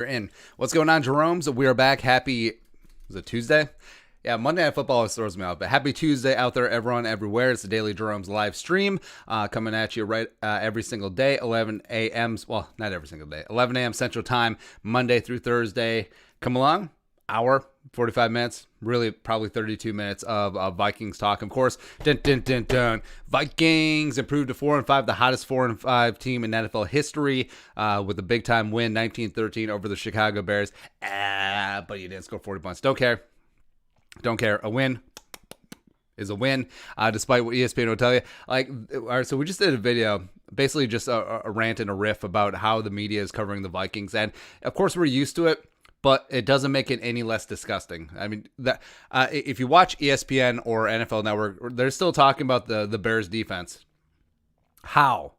You're in. What's going on, Jeromes? We are back. Happy, was it Tuesday? Yeah, Monday Night Football always throws me out, but happy Tuesday out there, everyone, everywhere. It's the Daily Jeromes live stream coming at you right every single day, 11 a.m. Well, not every single day, 11 a.m. Central Time, Monday through Thursday. Come along, hour, 45 minutes, really probably 32 minutes of Vikings talk. Of course, Vikings improved to 4-5, the hottest 4-5 team in NFL history with a big time win, 19-13 over the Chicago Bears. But you didn't score 40 points. Don't care. A win is a win, despite what ESPN will tell you. All right, so we just did a video, basically just a rant and a riff about how the media is covering the Vikings, and of course we're used to it, but it doesn't make it any less disgusting. I mean, if you watch ESPN or NFL Network, they're still talking about the Bears defense. How?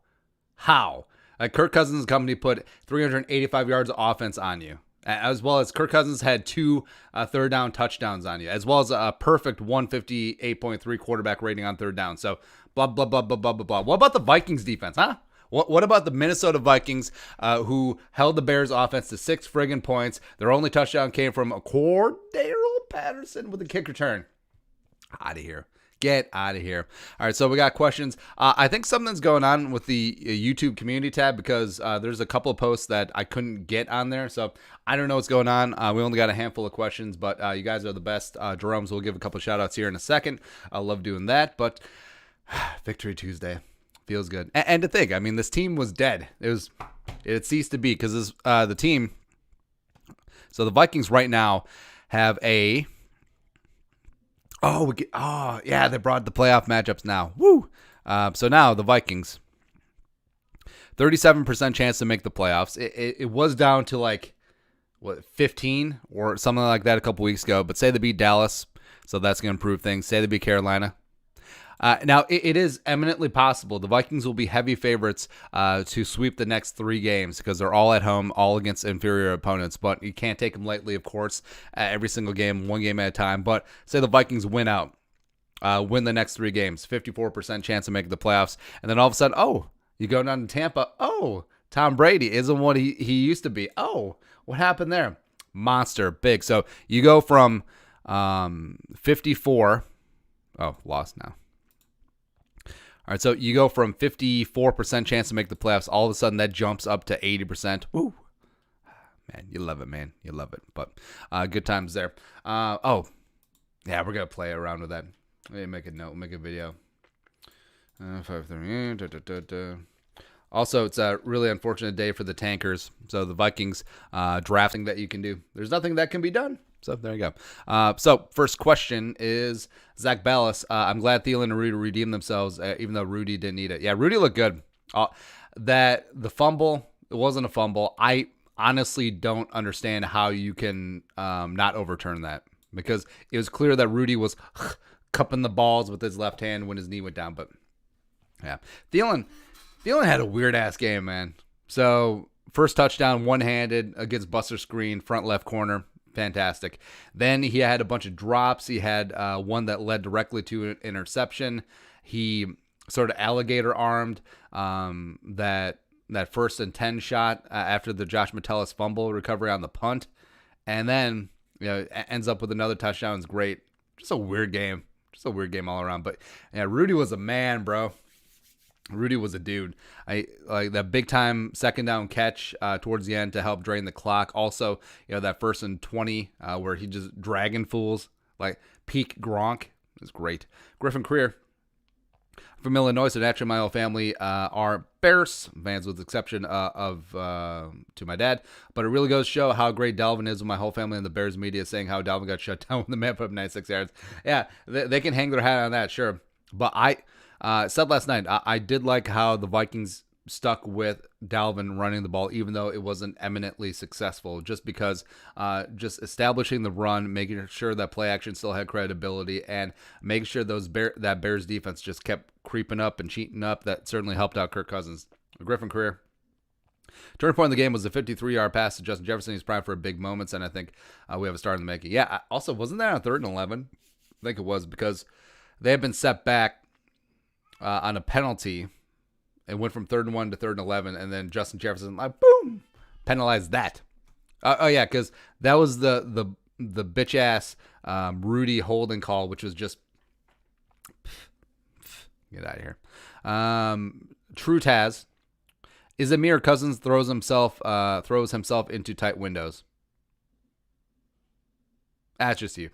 Like Kirk Cousins' company put 385 yards of offense on you, as well as Kirk Cousins had 2 third down touchdowns on you, as well as a perfect 158.3 quarterback rating on third down. So blah, blah, blah, blah, blah, blah, blah. What about the Vikings defense, huh? What about the Minnesota Vikings who held the Bears offense to 6 friggin' points? Their only touchdown came from a Cordero Patterson with a kick return. Out of here. Get out of here. All right, so we got questions. I think something's going on with the YouTube community tab because there's a couple of posts that I couldn't get on there. So I don't know what's going on. We only got a handful of questions, but you guys are the best. Jerome's will give a couple of shout outs here in a second. I love doing that, but Victory Tuesday feels good. And to think, I mean, this team was dead. It ceased to be because the team. So the Vikings right now have a. Yeah, they brought the playoff matchups now. Woo! So now the Vikings, 37% chance to make the playoffs. It was down to 15 or something like that a couple weeks ago. But say they beat Dallas, so that's going to improve things. Say they beat Carolina. Now, it is eminently possible the Vikings will be heavy favorites to sweep the next 3 games because they're all at home, all against inferior opponents. But you can't take them lightly, of course, every single game, 1 game at a time. But say the Vikings win out, win the next 3 games, 54% chance of making the playoffs. And then all of a sudden, you go down to Tampa. Tom Brady isn't what he used to be. What happened there? Monster, big. So you go from 54. Lost now. All right, so you go from 54% chance to make the playoffs. All of a sudden, that jumps up to 80%. Woo. Man, you love it, man. You love it. But good times there. Yeah, we're going to play around with that. Let me make a note, make a video. 5:30. Also, it's a really unfortunate day for the tankers. So the Vikings drafting that you can do. There's nothing that can be done. So there you go. So first question is Zach Ballas. I'm glad Thielen and Rudy redeemed themselves, even though Rudy didn't need it. Yeah, Rudy looked good. That the fumble, it wasn't a fumble. I honestly don't understand how you can not overturn that because it was clear that Rudy was cupping the balls with his left hand when his knee went down. But yeah, Thielen had a weird ass game, man. So first touchdown, one-handed against Buster Screen, front left corner. Fantastic. Then he had a bunch of drops. He had one that led directly to an interception. He sort of alligator armed that 1st and 10 shot after the Josh Metellus fumble recovery on the punt. And then ends up with another touchdown. It's great. Just a weird game. Just a weird game all around. But yeah, Rudy was a man, bro. Rudy was a dude. I like that big time 2nd down catch towards the end to help drain the clock. Also, that 1st and 20 where he just dragging fools like peak Gronk is great. Griffin Creer from Illinois, so naturally my whole family are Bears fans with the exception of to my dad. But it really goes to show how great Dalvin is with my whole family and the Bears media saying how Dalvin got shut down when the man put up 96 yards. Yeah, they can hang their hat on that, sure. But I said last night, I did like how the Vikings stuck with Dalvin running the ball, even though it wasn't eminently successful, just because just establishing the run, making sure that play action still had credibility, and making sure that Bears defense just kept creeping up and cheating up. That certainly helped out Kirk Cousins. Griffin Career. Turning point in the game was a 53-yard pass to Justin Jefferson. He's primed for big moments, and I think we have a start in the making. Yeah, also, wasn't that on 3rd and 11? I think it was because they had been set back on a penalty and went from 3rd and 1 to 3rd and 11, and then Justin Jefferson, boom, penalized that. Oh yeah, because that was the bitch ass Rudy holding call, which was just get out of here. True Taz. Is it me or Cousins throws himself into tight windows? That's just you.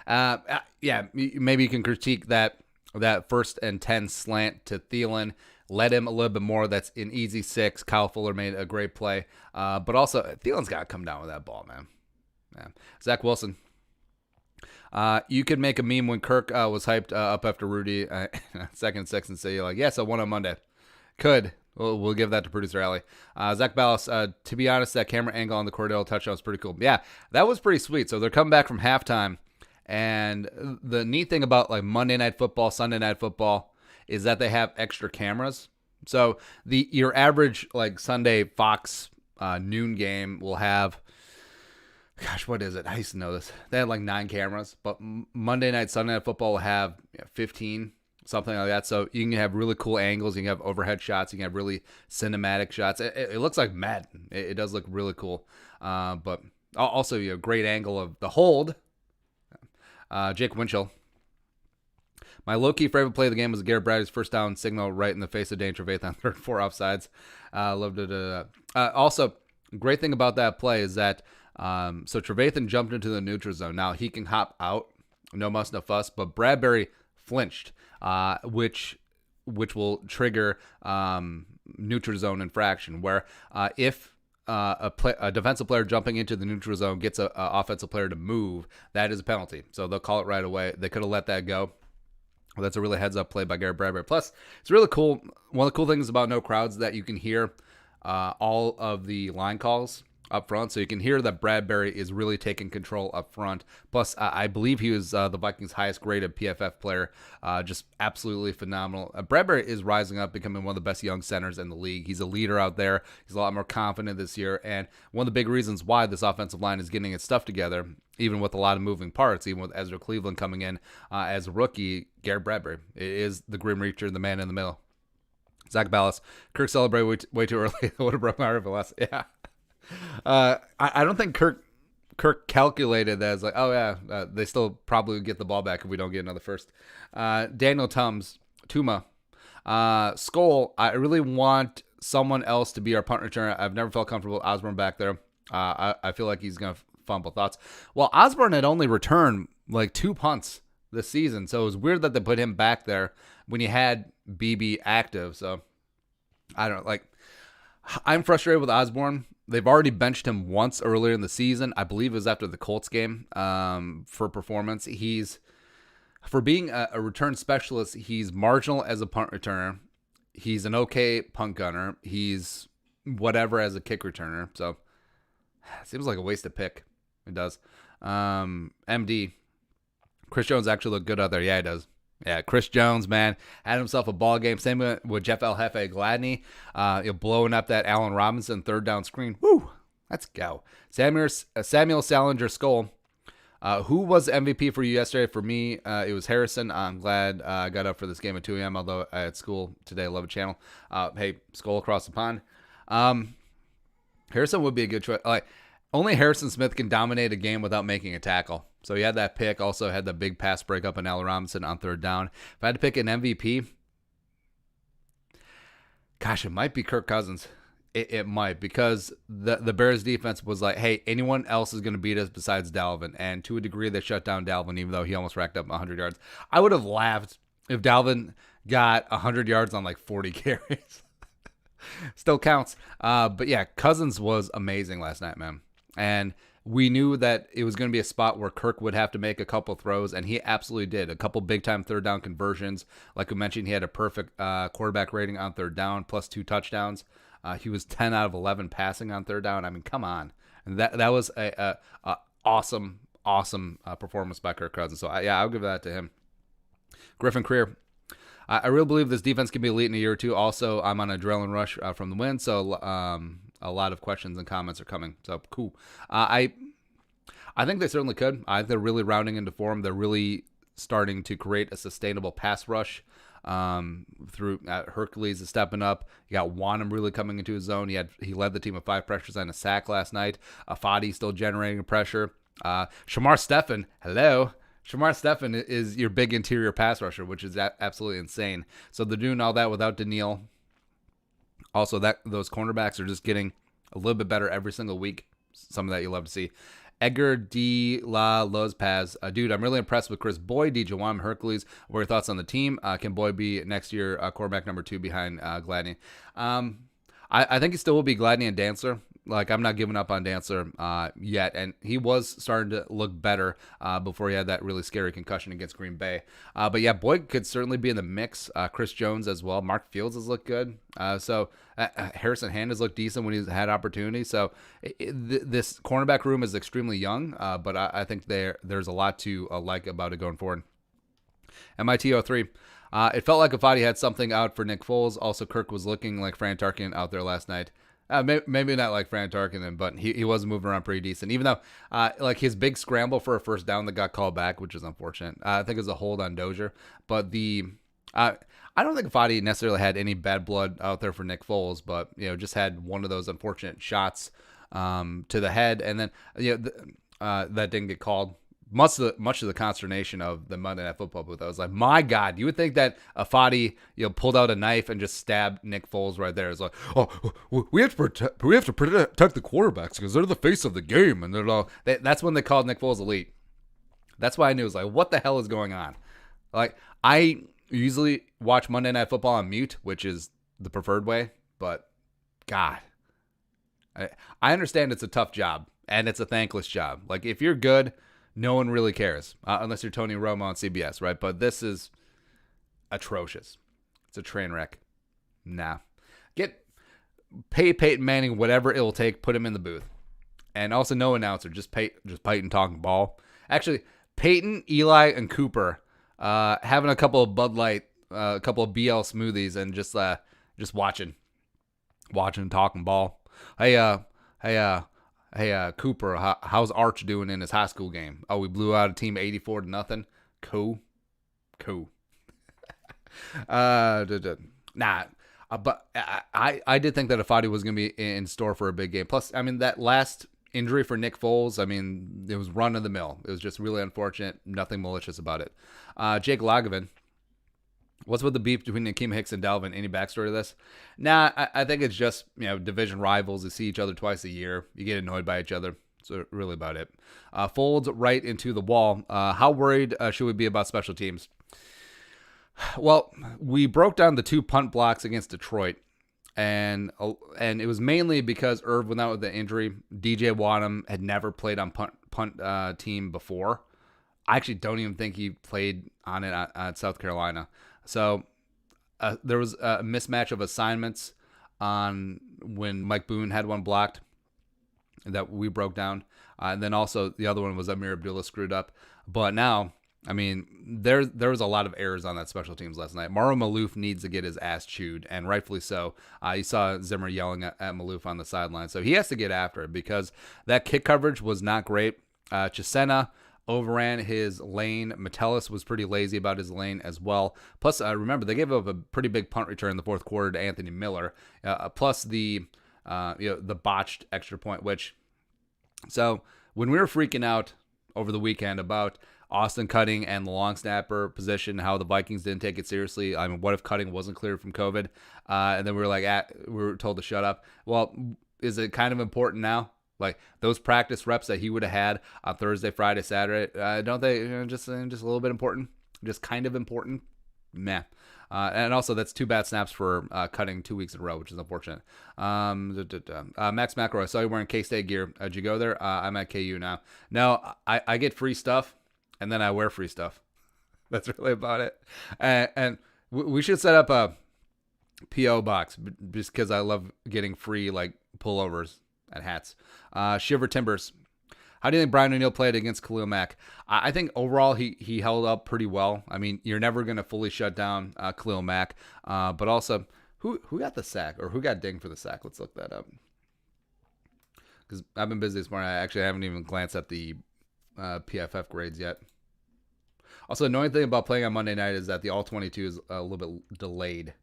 Yeah, maybe you can critique that 1st and 10 slant to Thielen. Let him a little bit more. That's an easy 6. Kyle Fuller made a great play. But also, Thielen's got to come down with that ball, man. Yeah. Zach Wilson. You could make a meme when Kirk was hyped up after Rudy, 2nd and 6, and say, you're like, yes, I won on Monday. Could. We'll give that to producer Allie. Zach Ballas, to be honest, that camera angle on the Cordell touchdown was pretty cool. Yeah, that was pretty sweet. So they're coming back from halftime. And the neat thing about like Monday Night Football, Sunday Night Football is that they have extra cameras. So your average like Sunday Fox noon game will have, gosh, what is it? I used to know this. They had like 9 cameras, but Monday Night, Sunday Night Football will have 15, something like that. So you can have really cool angles. You can have overhead shots. You can have really cinematic shots. It looks like Madden. It does look really cool. But also, great angle of the hold. Jake Winchell. My low-key favorite play of the game was Garrett Bradley's first down signal right in the face of Dane Trevathan on 3rd and 4 offsides. Loved it. Also, great thing about that play is that so Trevathan jumped into the neutral zone. Now he can hop out, no muss, no fuss, but Bradbury flinched, which will trigger neutral zone infraction, where if a defensive player jumping into the neutral zone gets an offensive player to move, that is a penalty. So they'll call it right away. They could have let that go. Well, that's a really heads-up play by Garrett Bradbury. Plus, it's really cool. One of the cool things about no crowds is that you can hear all of the line calls up front. So you can hear that Bradbury is really taking control up front. Plus, I believe he was the Vikings' highest graded PFF player. Just absolutely phenomenal. Bradbury is rising up, becoming one of the best young centers in the league. He's a leader out there. He's a lot more confident this year. And one of the big reasons why this offensive line is getting its stuff together, even with a lot of moving parts, even with Ezra Cleveland coming in as a rookie, Garrett Bradbury is the Grim Reacher, the man in the middle. Zach Ballas. Kirk celebrated way too early. That would have broke my heart for last. Yeah. I don't think Kirk calculated that as like, oh yeah, they still probably would get the ball back if we don't get another first. Daniel Tuma, Skull. I really want someone else to be our punt returner. I've never felt comfortable with Osborne back there. I feel like he's gonna fumble. Thoughts? Well, Osborne had only returned like 2 punts this season, so it was weird that they put him back there when you had BB active. So I don't know. Like, I'm frustrated with Osborne. They've already benched him once earlier in the season. I believe it was after the Colts game for performance. For being a return specialist, he's marginal as a punt returner. He's an okay punt gunner. He's whatever as a kick returner. So it seems like a wasted pick. It does. MD. Chris Jones actually looked good out there. Yeah, he does. Yeah, Chris Jones, man, had himself a ball game. Same with Jeff El Jefe Gladney, blowing up that Allen Robinson 3rd down screen. Woo, let's go. Samuel Salinger Skull. Who was MVP for you yesterday? For me, it was Harrison. I'm glad I got up for this game at 2 a.m., although I had school today. Love it channel. Hey, Skull across the pond. Harrison would be a good choice. Only Harrison Smith can dominate a game without making a tackle. So he had that pick, also had the big pass breakup on Allen Robinson on 3rd down. If I had to pick an MVP, gosh, it might be Kirk Cousins. It might, because the Bears defense was like, hey, anyone else is going to beat us besides Dalvin. And to a degree, they shut down Dalvin, even though he almost racked up 100 yards. I would have laughed if Dalvin got 100 yards on like 40 carries. Still counts. But yeah, Cousins was amazing last night, man. And we knew that it was going to be a spot where Kirk would have to make a couple throws, and he absolutely did. A couple big-time 3rd down conversions. Like we mentioned, he had a perfect quarterback rating on 3rd down, plus 2 touchdowns. He was 10 out of 11 passing on 3rd down. I mean, come on. And that was a awesome performance by Kirk Cousins. So, I'll give that to him. Griffin Creer. I really believe this defense can be elite in a year or two. Also, I'm on an adrenaline rush from the win, so a lot of questions and comments are coming. So, cool. I think they certainly could. I think they're really rounding into form. They're really starting to create a sustainable pass rush. Through Hercules is stepping up. You got Wanham really coming into his zone. He led the team with 5 pressures and a sack last night. Fadi still generating pressure. Shamar Stephen, hello. Shamar Stephen is your big interior pass rusher, which is absolutely insane. So they're doing all that without Daniil. Also, those cornerbacks are just getting a little bit better every single week. Some of that you love to see. Edgar de la Lozpaz. Dude, I'm really impressed with Chris Boyd, DJ Wam, Hercules. What are your thoughts on the team? Can Boyd be next year quarterback number 2 behind Gladney? I think he still will be Gladney and Dancer. Like, I'm not giving up on Dancer yet, and he was starting to look better before he had that really scary concussion against Green Bay. But yeah, Boyd could certainly be in the mix. Chris Jones as well. Mark Fields has looked good. So Harrison Hand has looked decent when he's had opportunity. So this cornerback room is extremely young, but I think there's a lot to like about it going forward. MIT 03. It felt like Afadi had something out for Nick Foles. Also, Kirk was looking like Fran Tarkin out there last night. Maybe not like Fran Tarkin, but he was moving around pretty decent. Even though, like his big scramble for a first down that got called back, which is unfortunate. I think it was a hold on Dozier. But I don't think Fadi necessarily had any bad blood out there for Nick Foles, but just had one of those unfortunate shots to the head, and then that didn't get called. Much of the consternation of the Monday Night Football booth, I was like, my God, you would think that Afadi pulled out a knife and just stabbed Nick Foles right there. It's like, oh, we have to protect the quarterbacks because they're the face of the game, and that's when they called Nick Foles elite. That's why I knew. It was like, what the hell is going on? Like, I usually watch Monday Night Football on mute, which is the preferred way, but God, I understand it's a tough job and it's a thankless job. Like, if you're good, no one really cares, unless you're Tony Romo on CBS, right? But this is atrocious. It's a train wreck. Nah. Pay Peyton Manning whatever it'll take, put him in the booth. And also no announcer, just Peyton talking ball. Actually, Peyton, Eli, and Cooper having a couple of Bud Light, a couple of BL smoothies, and just watching talking ball. Hey, Cooper, how's Arch doing in his high school game? Oh, we blew out a team 84-0. Cool. But I did think that Afadi was going to be in store for a big game. Plus, I mean, that last injury for Nick Foles, I mean, it was run of the mill. It was just really unfortunate. Nothing malicious about it. Jake Lagovin. What's with the beef between Akeem Hicks and Dalvin? Any backstory to this? Nah, I think it's just, division rivals. They see each other twice a year. You get annoyed by each other. So really about it. Folds right into the wall. How worried should we be about special teams? Well, we broke down the 2 punt blocks against Detroit. And it was mainly because Irv went out with the injury. DJ Wadham had never played on punt team before. I actually don't even think he played on it at South Carolina. So there was a mismatch of assignments on when Mike Boone had one blocked that we broke down. And then also the other one was Amir Abdullah screwed up. But now, I mean, there was a lot of errors on that special teams last night. Mauro Maloof needs to get his ass chewed, and rightfully so. You saw Zimmer yelling at Maloof on the sideline. So he has to get after it because that kick coverage was not great. Chisena overran his lane. Metellus was pretty lazy about his lane as well. Plus, remember, they gave up a pretty big punt return in the fourth quarter to Anthony Miller. Plus the botched extra point, so when we were freaking out over the weekend about Austin Cutting and the long snapper position, how the Vikings didn't take it seriously. I mean, what if Cutting wasn't cleared from COVID? And then we were told to shut up. Well, is it kind of important now? Like those practice reps that he would have had on Thursday, Friday, Saturday, don't they just a little bit important? Just kind of important? Meh. And also, that's 2 bad snaps for Cutting 2 weeks in a row, which is unfortunate. Max Macro, I saw you wearing K-State gear. Did you go there? I'm at KU now. No, I get free stuff, and then I wear free stuff. That's really about it. And we should set up a P.O. box just because I love getting free like pullovers and hats. Shiver Timbers. How do you think Brian O'Neill played against Khalil Mack? I think overall he held up pretty well. I mean, you're never going to fully shut down Khalil Mack. But also, who got the sack or who got dinged for the sack? Let's look that up. Because I've been busy this morning. I actually haven't even glanced at the PFF grades yet. Also, the annoying thing about playing on Monday night is that the All-22 is a little bit delayed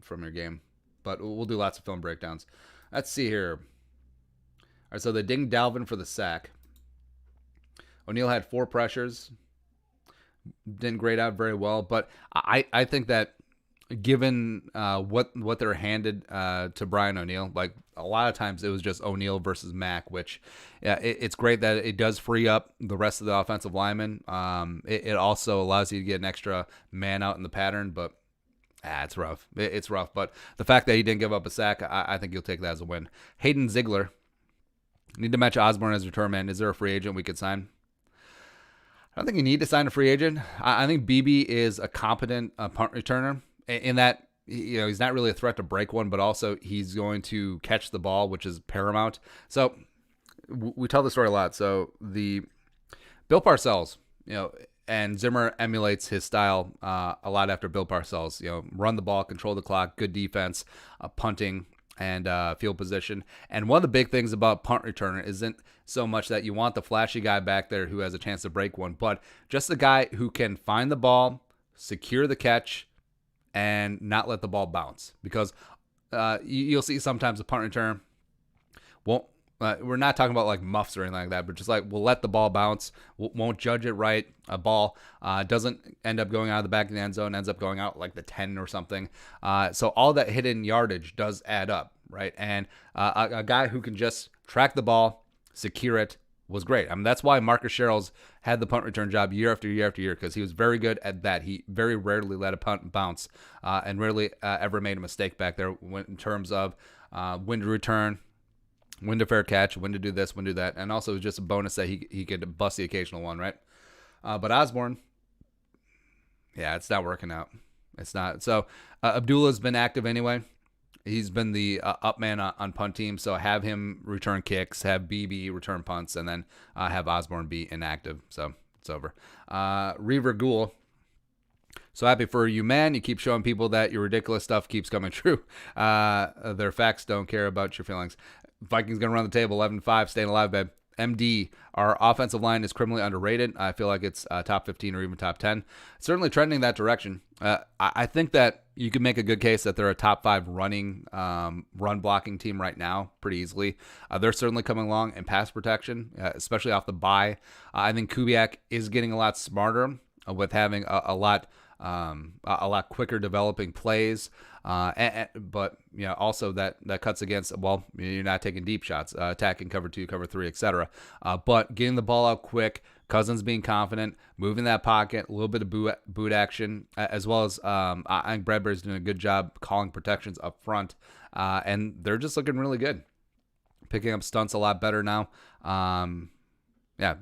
from your game. But we'll do lots of film breakdowns. Let's see here. All right, so they dinged Dalvin for the sack. O'Neal had 4 pressures. Didn't grade out very well. But I think that given what they're handed to Brian O'Neal, like a lot of times it was just O'Neal versus Mack, which it's great that it does free up the rest of the offensive linemen. It also allows you to get an extra man out in the pattern, but it's rough. It's rough. But the fact that he didn't give up a sack, I think you'll take that as a win. Hayden Ziegler. Need to match Osborne as return man. Is there a free agent we could sign? I don't think you need to sign a free agent. I think BB is a competent punt returner in that he's not really a threat to break one, but also he's going to catch the ball, which is paramount. So we tell the story a lot. So the Bill Parcells, and Zimmer emulates his style a lot after Bill Parcells. Run the ball, control the clock, good defense, punting, and field position. And one of the big things about punt returner isn't so much that you want the flashy guy back there who has a chance to break one, but just the guy who can find the ball, secure the catch, and not let the ball bounce. Because you'll see sometimes a punt returner won't. We're not talking about like muffs or anything like that, but just like we'll let the ball bounce, won't judge it right. A ball doesn't end up going out of the back of the end zone, ends up going out like the 10 or something. So all that hidden yardage does add up, right? And a guy who can just track the ball, secure it, was great. I mean, that's why Marcus Sherrills had the punt return job year after year after year, because he was very good at that. He very rarely let a punt bounce and rarely ever made a mistake back there in terms of when to return, when to fair catch, when to do this, when to do that. And also it was just a bonus that he could bust the occasional one, right? But Osborne, it's not working out. It's not. So Abdullah's been active anyway. He's been the up man on punt team. So have him return kicks, have BB return punts, and then have Osborne be inactive. So it's over. Reaver Ghoul. So happy for you, man. You keep showing people that your ridiculous stuff keeps coming true. Their facts don't care about your feelings. Vikings going to run the table 11-5, staying alive, babe. MD, our offensive line is criminally underrated. I feel like it's top 15 or even top 10. Certainly trending that direction. I think that you could make a good case that they're a top 5 run blocking team right now pretty easily. They're certainly coming along in pass protection, especially off the bye. I think Kubiak is getting a lot smarter with having a lot quicker developing plays. But also that cuts against, well, you're not taking deep shots, attacking cover 2, cover 3, etc. But getting the ball out quick, Cousins being confident, moving that pocket, a little bit of boot action, as well as I think Bradbury's doing a good job calling protections up front, and they're just looking really good, picking up stunts a lot better now.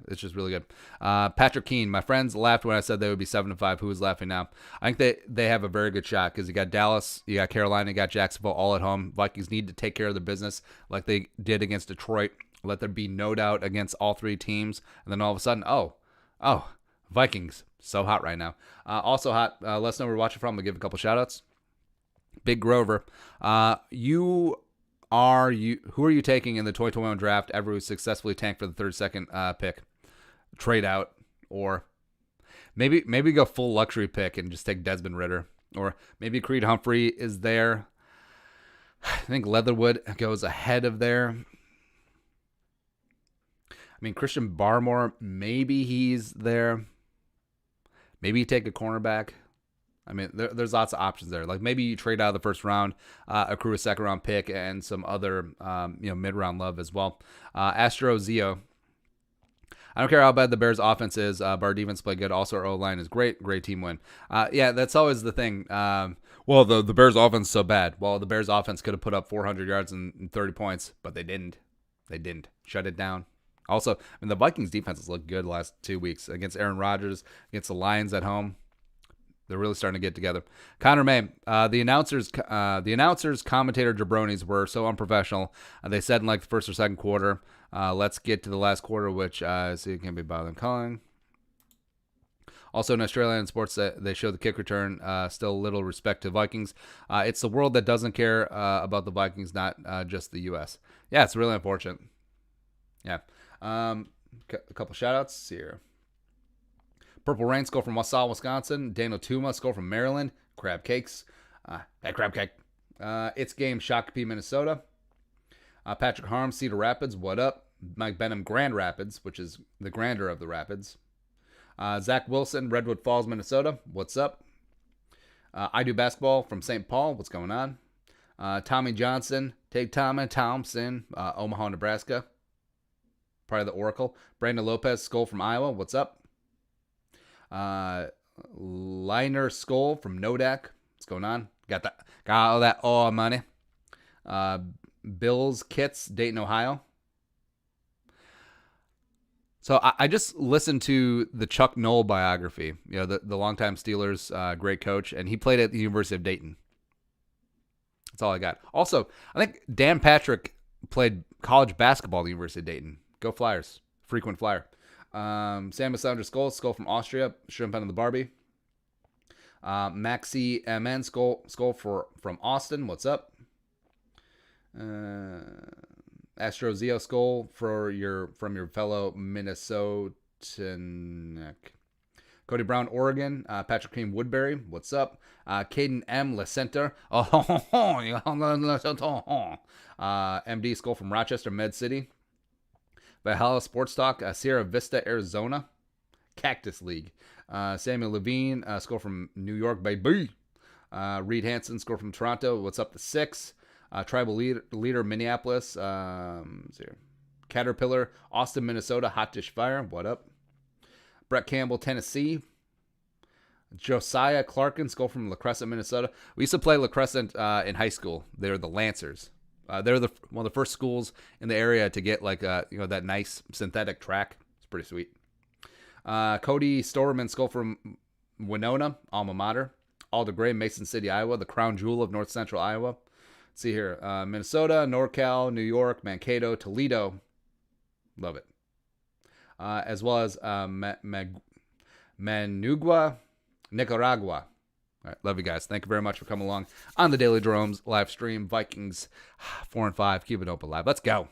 It's just really good. Patrick Keene, my friends laughed when I said they would be 7-5. Who is laughing now? I think they have a very good shot because you got Dallas, you got Carolina, you got Jacksonville all at home. Vikings need to take care of their business like they did against Detroit. Let there be no doubt against all 3 teams. And then all of a sudden, Vikings, so hot right now. Also hot, let us know where we're watching from. We'll give a couple shout-outs. Big Grover, who are you taking in the 2021 draft ever who successfully tanked for the 32nd pick? Trade out, or maybe go full luxury pick and just take Desmond Ridder, or maybe Creed Humphrey is there. I think Leatherwood goes ahead of there. I mean, Christian Barmore, maybe he's there. Maybe you take a cornerback. I mean, there's lots of options there. Like maybe you trade out of the first round, accrue a second round pick, and some other mid round love as well. Astro Zio. I don't care how bad the Bears' offense is, but our defense play good. Also, our O-line is great. Great team win. That's always the thing. The Bears' offense is so bad. Well, the Bears' offense could have put up 400 yards and 30 points, but they didn't. They didn't. Shut it down. Also, the Vikings' defense has looked good the last 2 weeks against Aaron Rodgers, against the Lions at home. They're really starting to get together. Connor May, the announcers, commentator jabronis were so unprofessional. They said in like the first or second quarter, let's get to the last quarter, which you can't be bothered calling. Also in Australian sports, they show the kick return. Still little respect to Vikings. It's the world that doesn't care about the Vikings, not just the U.S. Yeah, it's really unfortunate. Yeah. A couple shout-outs here. Purple Rain, skull from Wausau, Wisconsin. Daniel Tuma, skull from Maryland. Crab Cakes. That crab cake. It's Game, Shakopee, Minnesota. Patrick Harms, Cedar Rapids. What up? Mike Benham, Grand Rapids, which is the grander of the Rapids. Zach Wilson, Redwood Falls, Minnesota. What's up? I Do Basketball from St. Paul. What's going on? Tommy Johnson, Take Tommy Thompson, Omaha, Nebraska. Part of the Oracle. Brandon Lopez, Skull from Iowa. What's up? Liner Skull from Nodak. What's going on? Got all that money. Bills Kits, Dayton, Ohio. So I just listened to the Chuck Noll biography. You know, the longtime Steelers great coach, and he played at the University of Dayton. That's all I got. Also, I think Dan Patrick played college basketball at the University of Dayton. Go Flyers. Frequent flyer. Samus Sounder Skull from Austria. Shrimp on the Barbie. Maxi MN Skull from Austin. What's up? Astro Zeo Skull from your fellow Minnesotan. Cody Brown, Oregon. Patrick Cream Woodbury. What's up? Caden M. Lecenter. MD Skull from Rochester, Med City. Valhalla Sports Talk, Sierra Vista, Arizona. Cactus League. Samuel Levine, Skull from New York, baby. Reed Hansen, Skull from Toronto. What's up? The 6. Tribal leader Minneapolis. Caterpillar, Austin, Minnesota. Hot Dish Fire. What up? Brett Campbell, Tennessee. Josiah Clarkin, Skull from La Crescent, Minnesota. We used to play La Crescent in high school. They were the Lancers. They're one of the first schools in the area to get that nice synthetic track. It's pretty sweet. Cody Storman, Skull from Winona, alma mater. Alder Gray, Mason City, Iowa, the crown jewel of North Central Iowa. Let's see here. Minnesota, NorCal, New York, Mankato, Toledo. Love it. As well as Managua, Nicaragua. All right, love you guys. Thank you very much for coming along on the Daily Jeromes live stream. Vikings 4-5. Keep it open live. Let's go.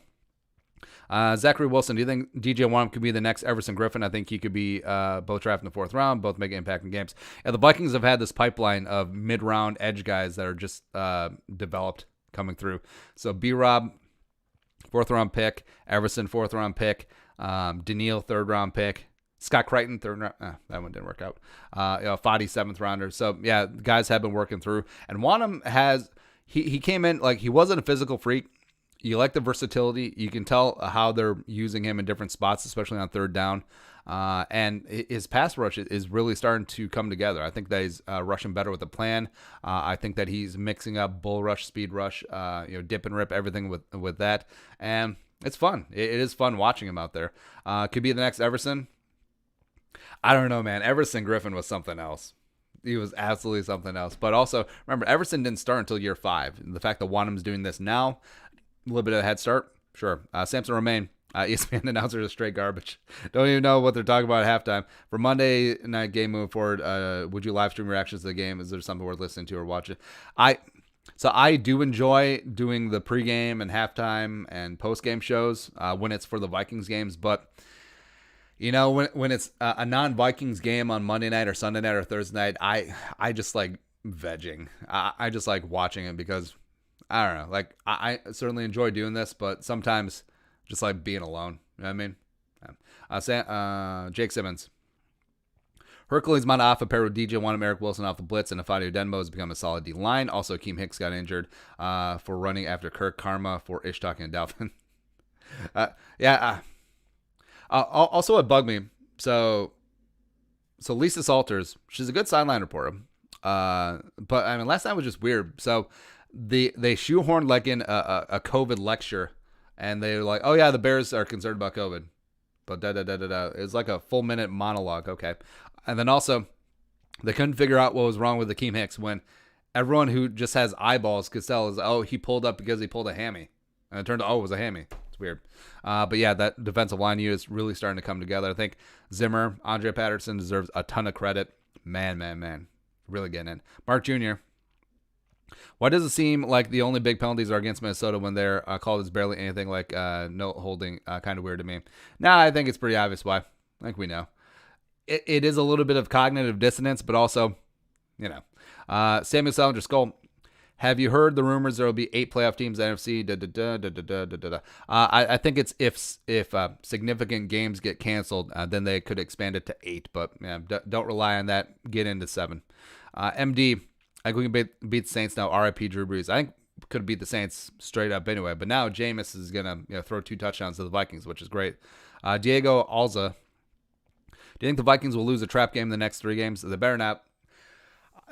Zachary Wilson, do you think DJ Wonnum could be the next Everson Griffin? I think he could be both drafted in the 4th round, both make impact in games. Yeah, the Vikings have had this pipeline of mid-round edge guys that are just developed coming through. So B-Rob, 4th round pick. Everson, 4th round pick. Daniil, 3rd round pick. Scott Crichton, 3rd round. That one didn't work out. Fadi, 7th rounder. So, yeah, guys have been working through. And Wonnum has, he came in, like, he wasn't a physical freak. You like the versatility. You can tell how they're using him in different spots, especially on 3rd down. And his pass rush is really starting to come together. I think that he's rushing better with the plan. I think that he's mixing up bull rush, speed rush, dip and rip, everything with that. And it's fun. It is fun watching him out there. Could be the next Everson. I don't know, man. Everson Griffin was something else. He was absolutely something else. But also, remember, Everson didn't start until year 5. And the fact that Wonnum's doing this now, a little bit of a head start. Sure. Samson Romaine, ESPN announcers are straight garbage. Don't even know what they're talking about at halftime. For Monday night game moving forward, would you live stream reactions to the game? Is there something worth listening to or watching? So I do enjoy doing the pregame and halftime and postgame shows when it's for the Vikings games, but when it's a non-Vikings game on Monday night or Sunday night or Thursday night, I just like vegging. I just like watching it because I don't know. Like I certainly enjoy doing this, but sometimes just like being alone. You know what I mean? Jake Simmons. Hercules Manafa paired with DJ Wonnum, Eric Wilson off the blitz, and Afadio Denbo has become a solid D-line. Also, Keem Hicks got injured for running after Kirk Karma for Ishtok and Dalvin. Also, what bugged me, so Lisa Salters, she's a good sideline reporter, but I mean, last night was just weird. So they shoehorned like in a COVID lecture, and they were like, oh yeah, the Bears are concerned about COVID, but It's like a full minute monologue, okay. And then also, they couldn't figure out what was wrong with Akeem Hicks when everyone who just has eyeballs could tell is, he pulled up because he pulled a hammy. And it turned out, it was a hammy. It's weird. But yeah, that defensive line unit is really starting to come together. I think Zimmer, Andre Patterson deserves a ton of credit. Man. Really getting in. Mark Jr., why does it seem like the only big penalties are against Minnesota when they're called as barely anything like no holding? Kind of weird to me. Nah, I think it's pretty obvious why. I think we know. it is a little bit of cognitive dissonance, but also, you know, Samuel Salinger Skull. Have you heard the rumors there will be 8 playoff teams in the NFC? I think it's if significant games get canceled, then they could expand it to 8. But yeah, don't rely on that. Get into 7. MD, I think we can beat the Saints now. RIP Drew Brees. I think could beat the Saints straight up anyway. But now Jameis is gonna throw 2 touchdowns to the Vikings, which is great. Diego Alza. Do you think the Vikings will lose a trap game in the next 3 games? They better not.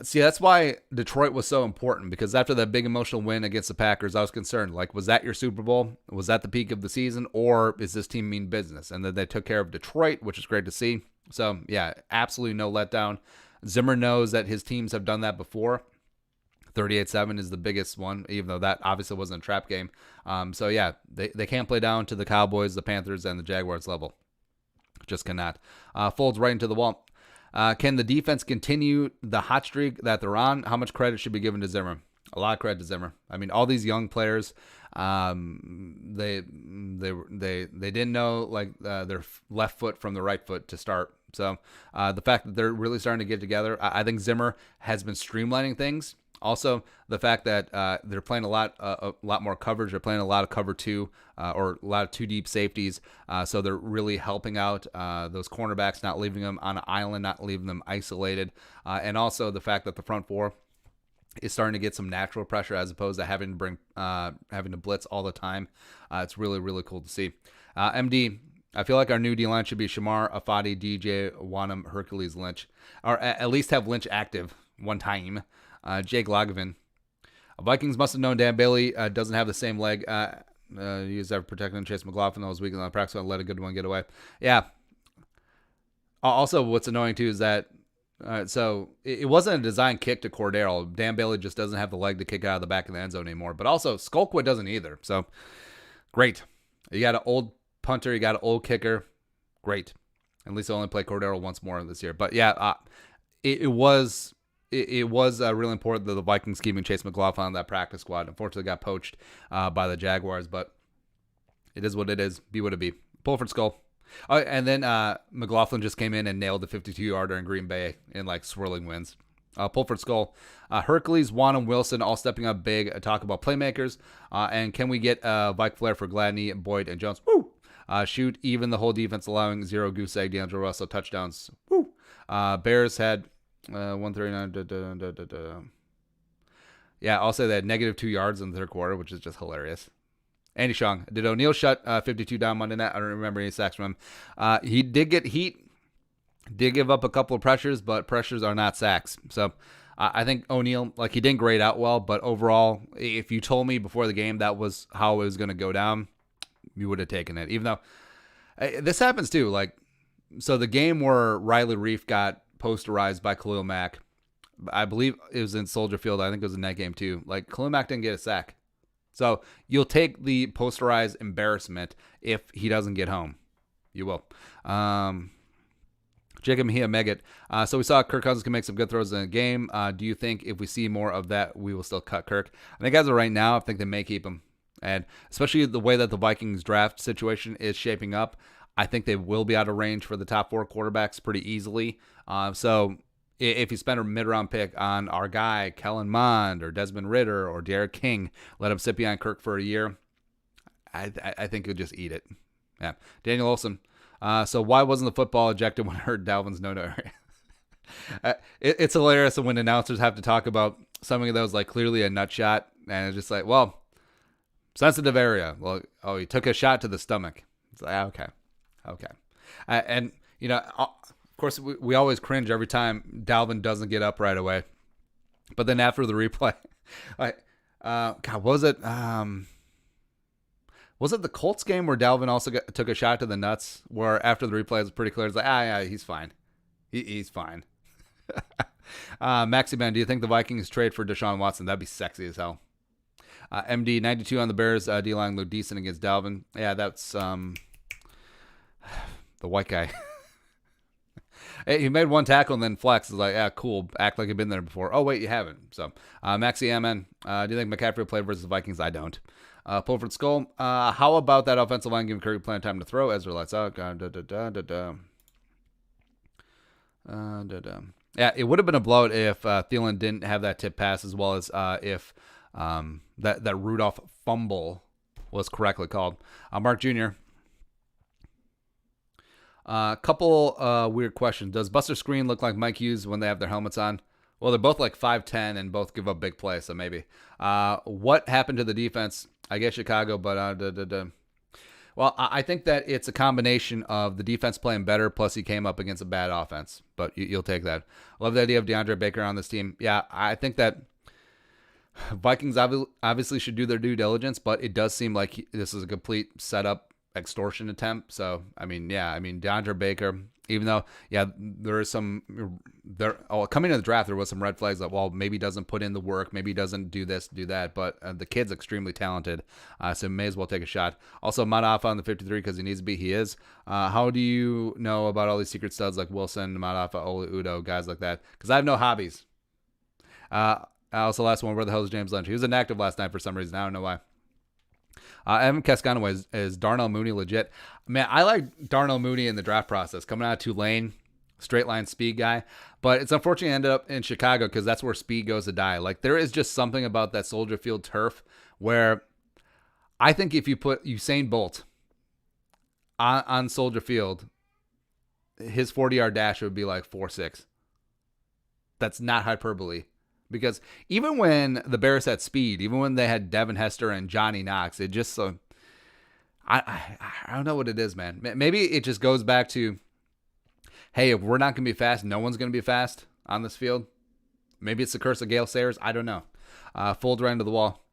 See, that's why Detroit was so important, because after that big emotional win against the Packers, I was concerned. Like, was that your Super Bowl? Was that the peak of the season? Or is this team mean business? And then they took care of Detroit, which is great to see. So, yeah, absolutely no letdown. Zimmer knows that his teams have done that before. 38-7 is the biggest one, even though that obviously wasn't a trap game. So, yeah, they can't play down to the Cowboys, the Panthers, and the Jaguars level. Just cannot. Folds right into the wall. Can the defense continue the hot streak that they're on? How much credit should be given to Zimmer? A lot of credit to Zimmer. I mean, all these young players, they didn't know like their left foot from the right foot to start. So the fact that they're really starting to get together, I think Zimmer has been streamlining things. Also, the fact that they're playing a lot more coverage. They're playing a lot of cover 2 or a lot of 2 deep safeties. So they're really helping out those cornerbacks, not leaving them on an island, not leaving them isolated. And also the fact that the front 4 is starting to get some natural pressure as opposed to having to blitz all the time. It's really, really cool to see. MD, I feel like our new D-line should be Shamar, Afadi, DJ, Wanham, Hercules, Lynch. Or at least have Lynch active one time. Jake Lagovin. Vikings must have known Dan Bailey doesn't have the same leg. He was ever protecting Chase McLaughlin all week on the practice and let a good one get away. Yeah. Also, what's annoying too is that so it wasn't a design kick to Cordero. Dan Bailey just doesn't have the leg to kick out of the back of the end zone anymore. But also, Skolkwood doesn't either. So great. You got an old punter. You got an old kicker. Great. At least they'll only play Cordero once more this year. But yeah, it was really important that the Vikings keeping Chase McLaughlin on that practice squad. Unfortunately, got poached by the Jaguars, but it is what it is. Be what it be. Pulford Skull. Oh, and then McLaughlin just came in and nailed the 52-yarder in Green Bay in like swirling winds. Pulford Skull. Hercules, Wanham, Wilson all stepping up big. Talk about playmakers. And can we get Vike Flair for Gladney, Boyd, and Jones? Woo! Shoot, even the whole defense allowing 0 goose egg, D'Angelo Russell touchdowns. Woo! Bears had 139. Yeah, I'll say that negative 2 yards in the third quarter, which is just hilarious. Andy Shong. Did O'Neal shut 52 down Monday night? I don't remember any sacks from him. He did get heat. Did give up a couple of pressures, but pressures are not sacks. So I think O'Neal, like, he didn't grade out well, but overall, if you told me before the game that was how it was going to go down, you would have taken it. Even though this happens too. Like, so the game where Riley Reif got posterized by Khalil Mack, I believe it was in Soldier Field. I think it was in that game too. Like, Khalil Mack didn't get a sack. So you'll take the posterized embarrassment if he doesn't get home. You will. Jacob Mejia Megat. So we saw Kirk Cousins can make some good throws in the game. Do you think if we see more of that, we will still cut Kirk? I think as of right now, I think they may keep him. And especially the way that the Vikings draft situation is shaping up, I think they will be out of range for the top 4 quarterbacks pretty easily. So if you spend a mid-round pick on our guy, Kellen Mond or Desmond Ridder or Derek King, let him sit behind Kirk for a year, I think he'll just eat it. Yeah. Daniel Olson. So why wasn't the football ejected when I heard Dalvin's no-no? It's hilarious when announcers have to talk about something that was like clearly a nut shot, and it's just like, well, sensitive area. Well, oh, he took a shot to the stomach. It's like, okay. And, you know, of course, we always cringe every time Dalvin doesn't get up right away. But then after the replay, God, was it the Colts game where Dalvin also took a shot to the nuts, where after the replay it was pretty clear? It's like, yeah, he's fine. He's fine. Maxi Ben, do you think the Vikings trade for Deshaun Watson? That'd be sexy as hell. MD, 92 on the Bears. D-line looked decent against Dalvin. Yeah, that's the white guy. He made one tackle and then flex. It's like, yeah, cool. Act like you've been there before. Oh, wait, you haven't. So, Maxi MN, do you think McCaffrey will play versus the Vikings? I don't. Pulford Skull, how about that offensive line giving Kirk plenty of time to throw? Ezra lights out. Yeah, it would have been a blowout if Thielen didn't have that tip pass, as well as if that Rudolph fumble was correctly called. Mark Jr. Couple weird questions. Does Buster Screen look like Mike Hughes when they have their helmets on? Well, they're both like 5'10" and both give up big plays, so maybe. What happened to the defense? I guess Chicago, but well, I think that it's a combination of the defense playing better, plus he came up against a bad offense. But you'll take that. Love the idea of DeAndre Baker on this team. Yeah, I think that Vikings obviously should do their due diligence, but it does seem like this is a complete setup extortion attempt. So, DeAndre Baker, even though, there is some, coming to the draft, there was some red flags that, well, maybe doesn't put in the work, maybe doesn't do this, do that, but the kid's extremely talented, so may as well take a shot. Also, Matafa on the 53 because he needs to be, he is. How do you know about all these secret studs like Wilson, Matafa, Ola Udo, guys like that? Because I have no hobbies. Also, last one, where the hell is James Lynch? He was inactive last night for some reason. I don't know why. Evan Cascanaway, is Darnell Mooney legit? Man, I like Darnell Mooney in the draft process. Coming out of Tulane, straight line speed guy. But it's unfortunate he ended up in Chicago because that's where speed goes to die. Like, there is just something about that Soldier Field turf where I think if you put Usain Bolt on Soldier Field, his 40-yard dash would be like 4.6. That's not hyperbole. Because even when the Bears had speed, even when they had Devin Hester and Johnny Knox, it just I don't know what it is, man. Maybe it just goes back to, hey, if we're not going to be fast, no one's going to be fast on this field. Maybe it's the curse of Gale Sayers. I don't know. Fold right into the wall.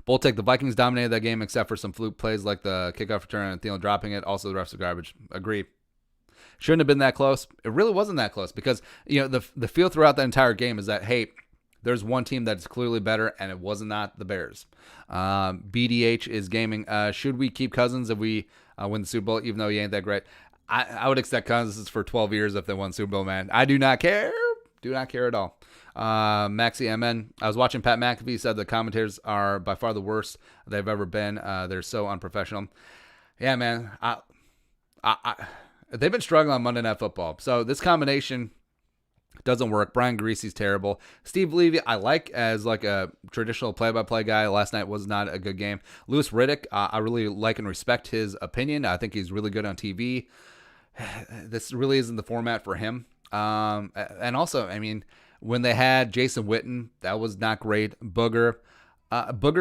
Bolt take the Vikings dominated that game except for some fluke plays like the kickoff return and Thielen dropping it. Also, the refs are garbage. Agree. Shouldn't have been that close. It really wasn't that close because, the feel throughout the entire game is that, hey, there's one team that's clearly better, and it was not the Bears. BDH is gaming. Should we keep Cousins if we win the Super Bowl, even though he ain't that great? I would expect Cousins for 12 years if they won Super Bowl, man. I do not care. Do not care at all. Maxi MN. I was watching Pat McAfee said the commentators are by far the worst they've ever been. They're so unprofessional. Yeah, man. They've been struggling on Monday Night Football. So this combination doesn't work. Brian Greasy's terrible. Steve Levy, I like as like a traditional play-by-play guy. Last night was not a good game. Louis Riddick, I really like and respect his opinion. I think he's really good on TV. This really isn't the format for him. And also, when they had Jason Witten, that was not great. Booger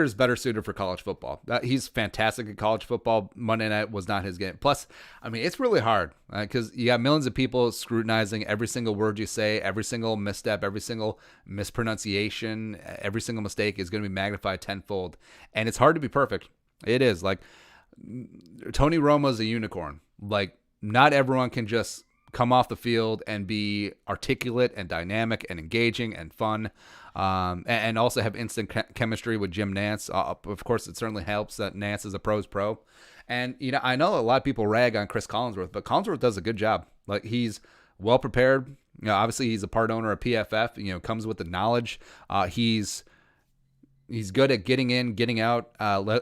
is better suited for college football. He's fantastic at college football. Monday night was not his game. Plus, it's really hard because you got millions of people scrutinizing every single word you say, every single misstep, every single mispronunciation, every single mistake is going to be magnified tenfold. And it's hard to be perfect. It is. Like, Tony Romo's a unicorn. Like, not everyone can just come off the field and be articulate and dynamic and engaging and fun. And also have instant chemistry with Jim Nantz. Of course, it certainly helps that Nantz is a pro's pro. And, I know a lot of people rag on Chris Collinsworth, but Collinsworth does a good job. Like, he's well prepared. Obviously, he's a part owner of PFF, comes with the knowledge. He's good at getting in, getting out,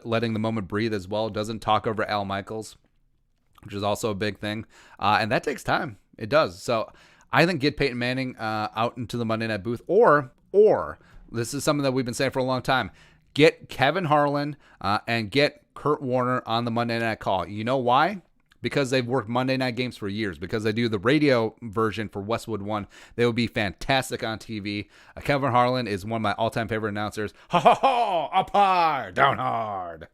letting the moment breathe as well. Doesn't talk over Al Michaels, which is also a big thing. And that takes time. It does. So I think get Peyton Manning out into the Monday Night booth, or this is something that we've been saying for a long time, get Kevin Harlan and get Kurt Warner on the Monday Night call. You know why? Because they've worked Monday night games for years. Because they do the radio version for Westwood One. They would be fantastic on TV. Kevin Harlan is one of my all-time favorite announcers. Ha ha ha! Up high, down hard.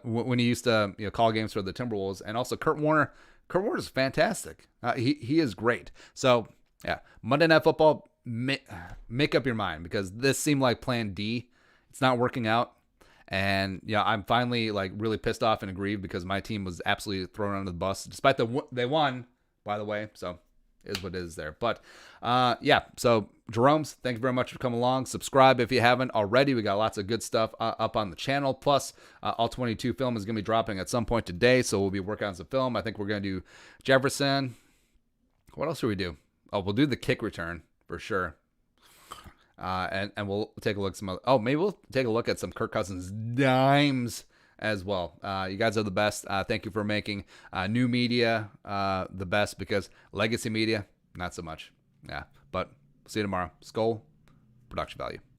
When he used to call games for the Timberwolves, and also Kurt Warner. Kurt Warner is fantastic. He is great. So yeah, Monday Night Football. Make up your mind because this seemed like Plan D. It's not working out. And I'm finally like really pissed off and aggrieved because my team was absolutely thrown under the bus, despite they won, by the way. So it is what it is there. But so Jeromes, thank you very much for coming along. Subscribe if you haven't already. We got lots of good stuff up on the channel. Plus, All 22 film is going to be dropping at some point today, so we'll be working on some film. I think we're going to do Jefferson. What else should we do? Oh, we'll do the kick return for sure. And we'll take a look at some other, maybe we'll take a look at some Kirk Cousins dimes as well. You guys are the best. Thank you for making new media the best, because legacy media, Not so much. Yeah. But see you tomorrow. Skull, production value.